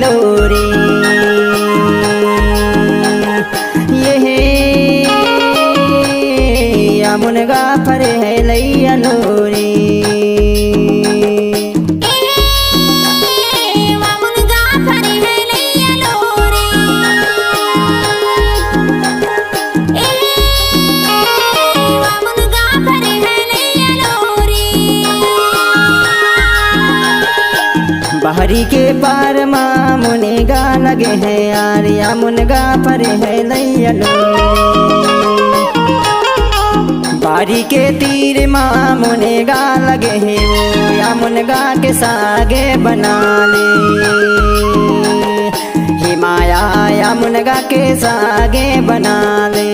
लोरी ये मुनगा पर है लैया लोरी बहरी के पार माँ मुनेगा लगे है यार या मुनगा पर है लैया बारी के तीर माँ मुनेगा लगे है वो या मुनगा के सागे बना ले हे माया या मुनगा के सागे बना ले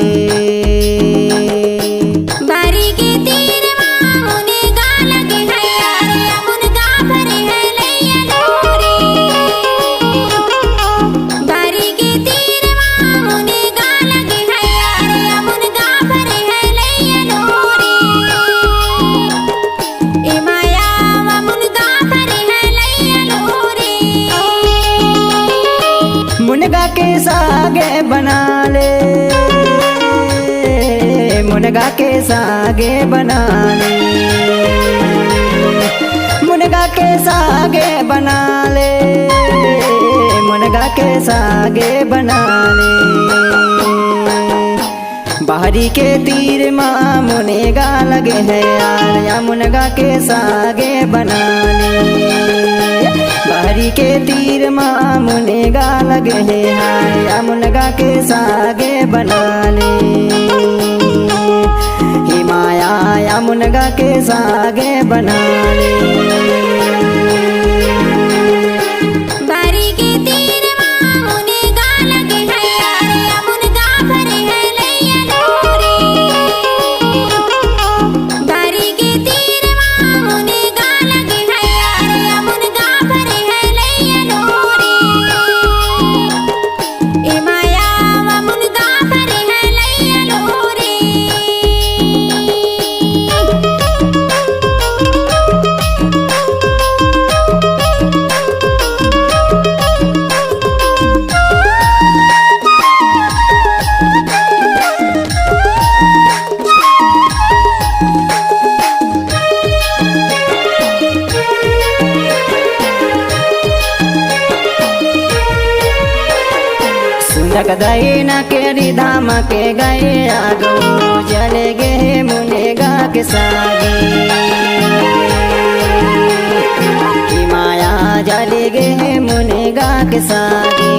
मुनगा के सागे बना ले मुनगा के सागे बना ले मुनगा के सागे बना ले मुनगा के सागे बना ले बाहरी के तीर माँ मुनेगा लगे है यार या मुनगा के सागे बना ले बाहरी के तीर माँ मुनेगा लगे है हाय या मुनगा के सागे बना ले हे माया या मुनगा के सागे बना ले गदाई न केरी धाम के गए आगो जले गे मुनेगा के सागे कि माया जले गे मुनेगा के सागे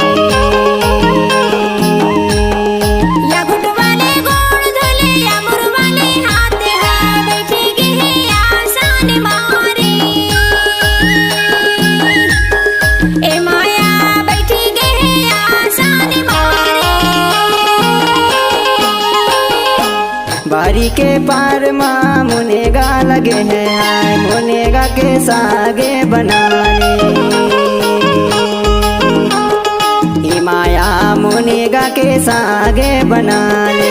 बारी के पार माँ मुनेगा लगे है हाय मुनेगा के सागे बना ले माया मुनेगा के सागे बना ले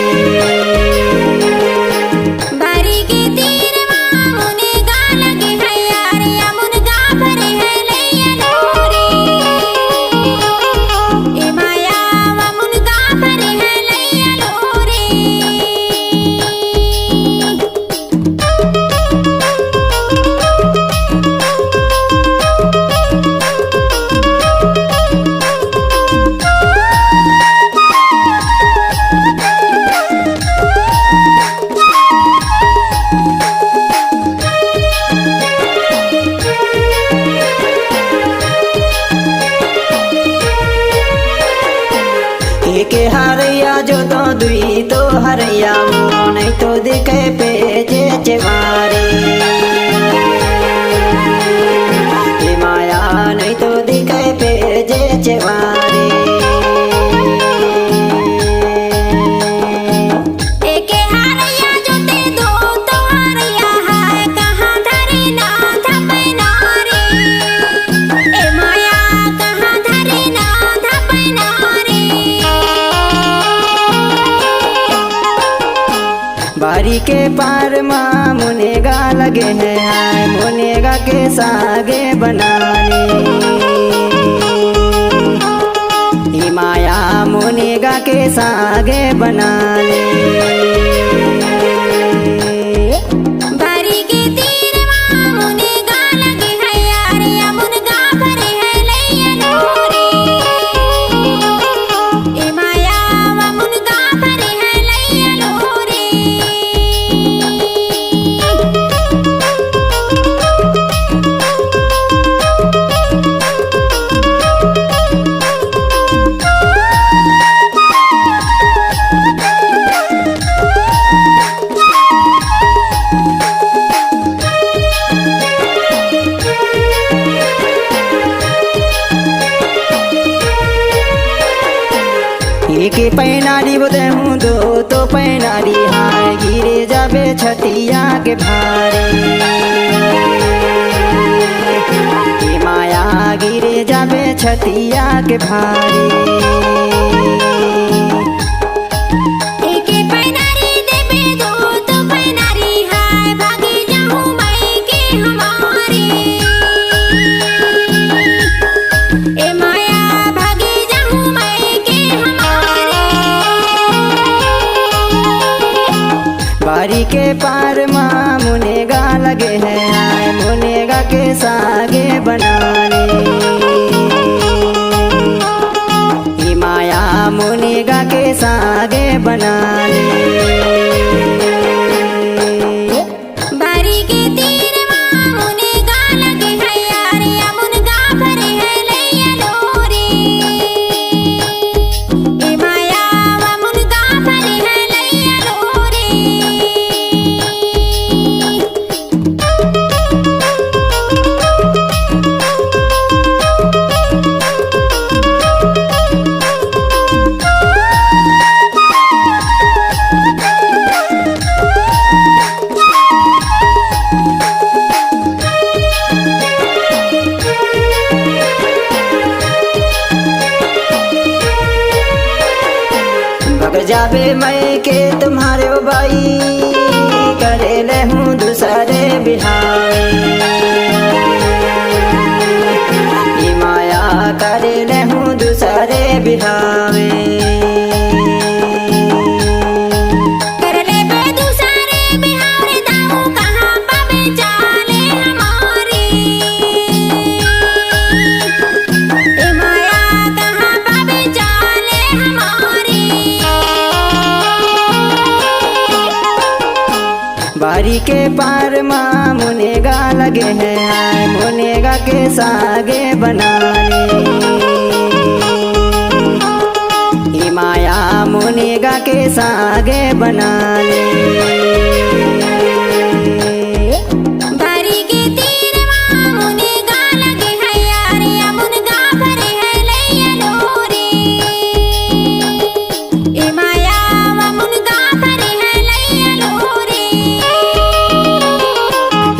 के हरैया जो तो दुई तो हरैया नहीं तो दिखे पे जे चेवारे माया नहीं तो दिखे पे जे चेवारे बारी के पार माँ मुनेगा लगे है हाय मुनेगा के सागे बना ले मुनेगा के सागे बना ले। बारी के तीर माँ मुनेगा लगे है यार, यमुनगा भरे है लैया लोरे। ए माया यमुनगा भरे है लैया लोरे। एक पैनारी बोते हूँ दो तो पैनारी हाय, गिरे जाबे छतिया के भारे। ए माया गिरे जाबे छतिया के भारे। एक पैनारी देबे दो तो पैनारी हाय, भागी जाऊँ मैं के हमारे। ए माया भागी जाऊँ मैं के हमारे। बारी के पार माँ मुनेगा लगे है आए, मुनेगा के सागे बना ले। ए माया मुनेगा के सागे बना ले। बारी के तीर माँ मुनेगा लगे है यार, यमुनगा भरे है लैया लोरे। ए माया यमुनगा भरे है लैया लोरे। भग जाबे मैं के तुम्हारे ओ भाई, करे ले हूँ दूसरे बिहार। ए माया करे ले हूँ दूसरे बिहावे। कर ले बे दूसरे बिहार, दाऊ कहाँ पावे चाले हमारे। ए माया कहाँ पावे चाले हमारे। बारी के पार माँ मुनेगा लगे है आए, मुनेगा के सागे बना ले। ए माया मुनेगा के सागे बना ले। बारी के तीर माँ मुनेगा लगे है यार, यमुनगा भरे है लैया लोरे। ए माया यमुनगा भरे है लैया लोरे।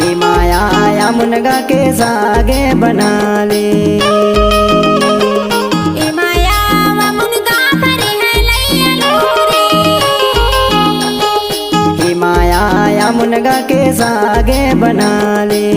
ए माया मुनगा के सागे बना ले। ए माया यमुनगा भरे है लैया लोरे। ए माया मुनगा के सागे बना ले।